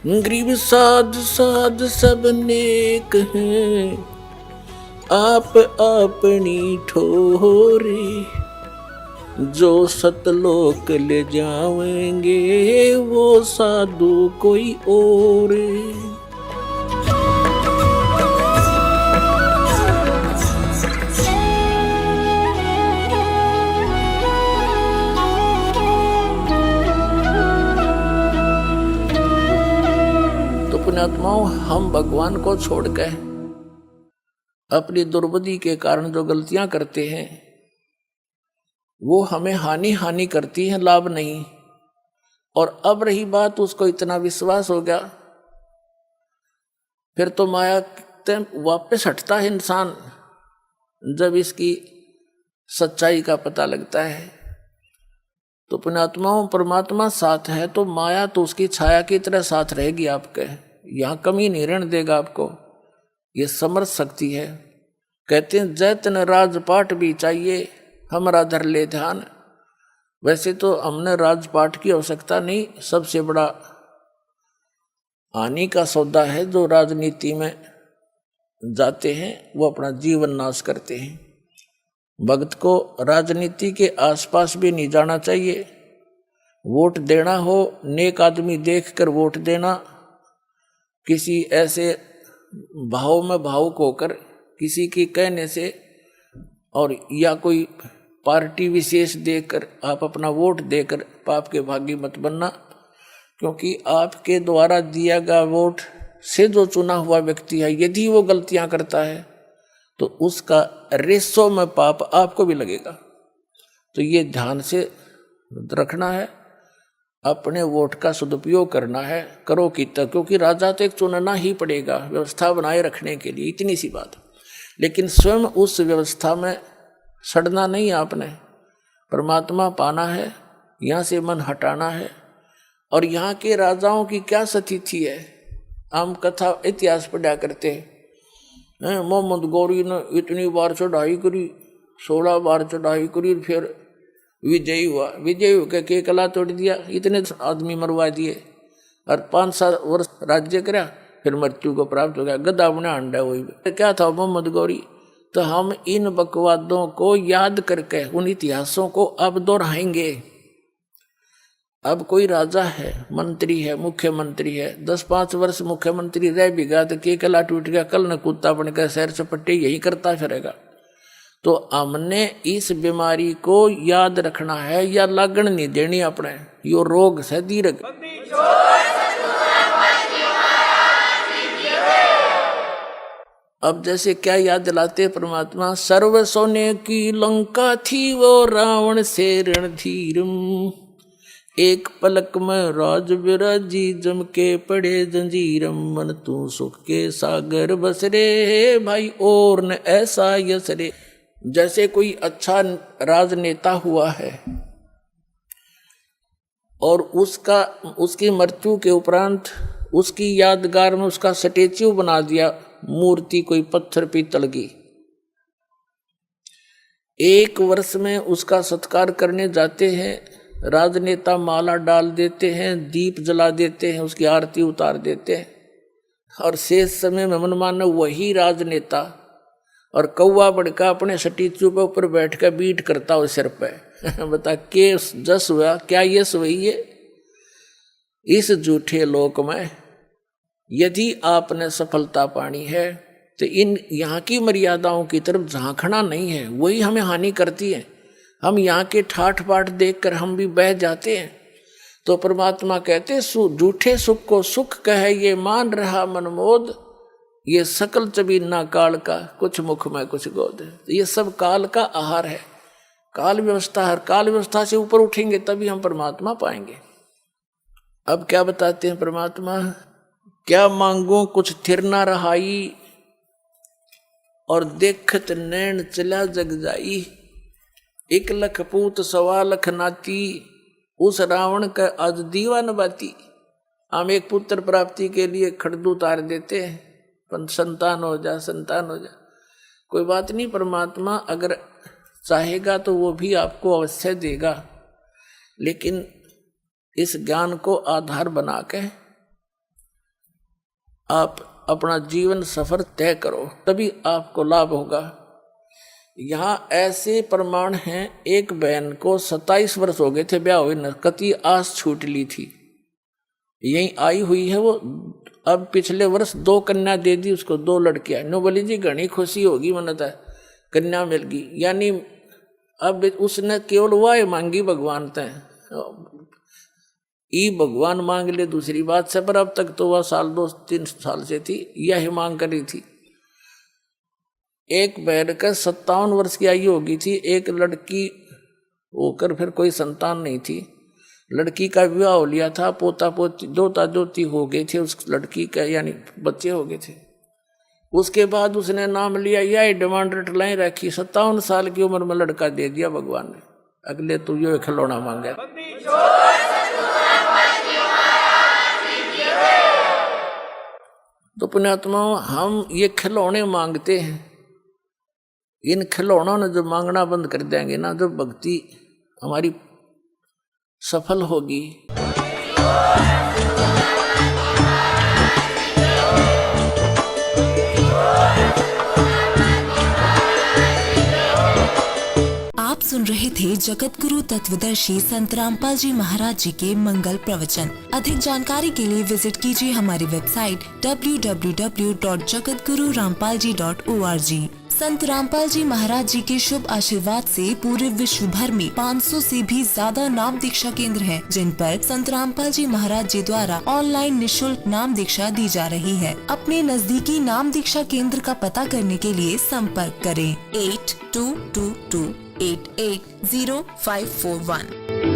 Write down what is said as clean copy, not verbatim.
गरीब साध साध सब नेक हैं, आप अपनी ठोरे। जो सतलोक ले जाएंगे वो साधु कोई और। तो पुण्यात्माओं, हम भगवान को छोड़कर अपनी दुर्बुद्धि के कारण जो गलतियां करते हैं वो हमें हानि करती है, लाभ नहीं। और अब रही बात, उसको इतना विश्वास हो गया, फिर तो माया वापस हटता है इंसान जब इसकी सच्चाई का पता लगता है। तो पुण्यात्माओं, परमात्मा साथ है तो माया तो उसकी छाया की तरह साथ रहेगी आपके, यहाँ कमी नहीं रहने देगा आपको। ये समर्थ शक्ति है। कहते हैं जैतन राजपाट भी चाहिए हमारा धर ले ध्यान। वैसे तो हमने राजपाट की आवश्यकता नहीं, सबसे बड़ा हानि का सौदा है जो राजनीति में जाते हैं, वो अपना जीवन नाश करते हैं। भक्त को राजनीति के आसपास भी नहीं जाना चाहिए। वोट देना हो, नेक आदमी देखकर वोट देना, किसी ऐसे भाव में भावुक होकर किसी के कहने से और या कोई पार्टी विशेष देकर आप अपना वोट देकर पाप के भागी मत बनना। क्योंकि आपके द्वारा दिया गया वोट से जो चुना हुआ व्यक्ति है, यदि वो गलतियां करता है तो उसका रेशो में पाप आपको भी लगेगा। तो ये ध्यान से रखना है, अपने वोट का सदुपयोग करना है, करो कि तक, क्योंकि राजा तो एक चुनना ही पड़ेगा व्यवस्था बनाए रखने के लिए, इतनी सी बात। लेकिन स्वयं उस व्यवस्था में सड़ना नहीं, आपने परमात्मा पाना है, यहाँ से मन हटाना है। और यहाँ के राजाओं की क्या स्थिति है, हम कथा इतिहास पढ़ा करते हैं। मोहम्मद गौरी ने इतनी बार चढ़ाई करी, 16 बार चढ़ाई करी, फिर विजयी हुआ। विजयी होकर के कला तोड़ दिया, इतने आदमी मरवा दिए और 5-7 वर्ष राज्य करा, फिर मृत्यु को प्राप्त हो गया। गधा बना अंडा वही क्या था मोहम्मद गौरी। तो हम इन बकवादों को याद करके उन इतिहासों को अब दोहराएंगे। अब कोई राजा है, मंत्री है, मुख्यमंत्री है, 10-5 वर्ष मुख्यमंत्री रह भी गया तो के कला टूट गया, कल न कुत्ता बनकर सैर सपट्टे यही करता फिरेगा। तो हमने इस बीमारी को याद रखना है या लगन नहीं देनी अपने, यो रोग से दीर्घ। अब जैसे क्या याद दिलाते परमात्मा, सर्व सोने की लंका थी वो रावण से रणधीरम, एक पलक में राज विराजी जम के पड़े जंजीरम, मन तू सुख के सागर बस रे भाई और न ऐसा यस रे। जैसे कोई अच्छा राजनेता हुआ है और उसकी मृत्यु के उपरांत उसकी यादगार में उसका स्टेच्यू बना दिया, मूर्ति कोई पत्थर पीतल की। 1 वर्ष में उसका सत्कार करने जाते हैं, राजनेता माला डाल देते हैं, दीप जला देते हैं, उसकी आरती उतार देते हैं। और शेष समय में मनमाना वही राजनेता और कौवा बड़का अपने स्टेच्यू पे ऊपर बैठ कर बीट करता हो सिर पे। बता के जस हुआ क्या यश हुई है। इस झूठे लोक में यदि आपने सफलता पानी है तो इन यहाँ की मर्यादाओं की तरफ झांकना नहीं है, वही हमें हानि करती है। हम यहाँ के ठाठ बाट देखकर हम भी बह जाते हैं। तो परमात्मा कहते झूठे सुख को सुख कहे ये मान रहा मनमोद, ये सकल चबीना काल का कुछ मुख में कुछ गोद। ये सब काल का आहार है, काल व्यवस्था। हर काल व्यवस्था से ऊपर उठेंगे तभी हम परमात्मा पाएंगे। अब क्या बताते हैं परमात्मा, क्या मांगो कुछ थिर ना रहाई, और देखत नैन चला जग जाई, 1 लख पूत 1.25 लाख नाती, उस रावण का आज दीवान बाती। हम एक पुत्र प्राप्ति के लिए खड़दू उतार देते हैं, पर संतान हो जा, संतान हो जा। कोई बात नहीं, परमात्मा अगर चाहेगा तो वो भी आपको अवश्य देगा। लेकिन इस ज्ञान को आधार बना के आप अपना जीवन सफर तय करो, तभी आपको लाभ होगा। यहाँ ऐसे प्रमाण हैं, एक बहन को 27 वर्ष हो गए थे ब्याह हुए न, कति आस छूट ली थी, यही आई हुई है वो। अब पिछले वर्ष 2 कन्या दे दी उसको, 2 लड़कियां। नो बोली जी घनी खुशी होगी, मनता कन्या मिल गई। यानी अब उसने केवल वाह मांगी भगवान तय, ई भगवान मांग ले दूसरी बात से, पर अब तक तो वह 2-3 साल से थी, यही मांग करी थी। एक बहन का 57 वर्ष की आयु होगी थी, एक लड़की होकर फिर कोई संतान नहीं थी। लड़की का विवाह हो लिया था, पोता पोती दोता दोती हो गए थे उस लड़की का, यानी बच्चे हो गए थे। उसके बाद उसने नाम लिया, यह डिमांड रटलाई रखी, 57 साल की उम्र में लड़का दे दिया भगवान ने। अगले तो ये खिलौना मांगा। तो पुण्यात्मा, हम ये खिलौने मांगते हैं, इन खिलौनों ने जो मांगना बंद कर देंगे ना, जो भक्ति हमारी सफल होगी। आप सुन रहे थे जगत गुरु तत्वदर्शी संत रामपाल जी महाराज जी के मंगल प्रवचन। अधिक जानकारी के लिए विजिट कीजिए हमारी वेबसाइट www.jagatgururampalji.org। संत रामपाल जी महाराज जी के शुभ आशीर्वाद से पूरे विश्व भर में 500 से भी ज्यादा नाम दीक्षा केंद्र हैं, जिन पर संत रामपाल जी महाराज जी द्वारा ऑनलाइन निशुल्क नाम दीक्षा दी जा रही है। अपने नजदीकी नाम दीक्षा केंद्र का पता करने के लिए संपर्क करें 8222880541।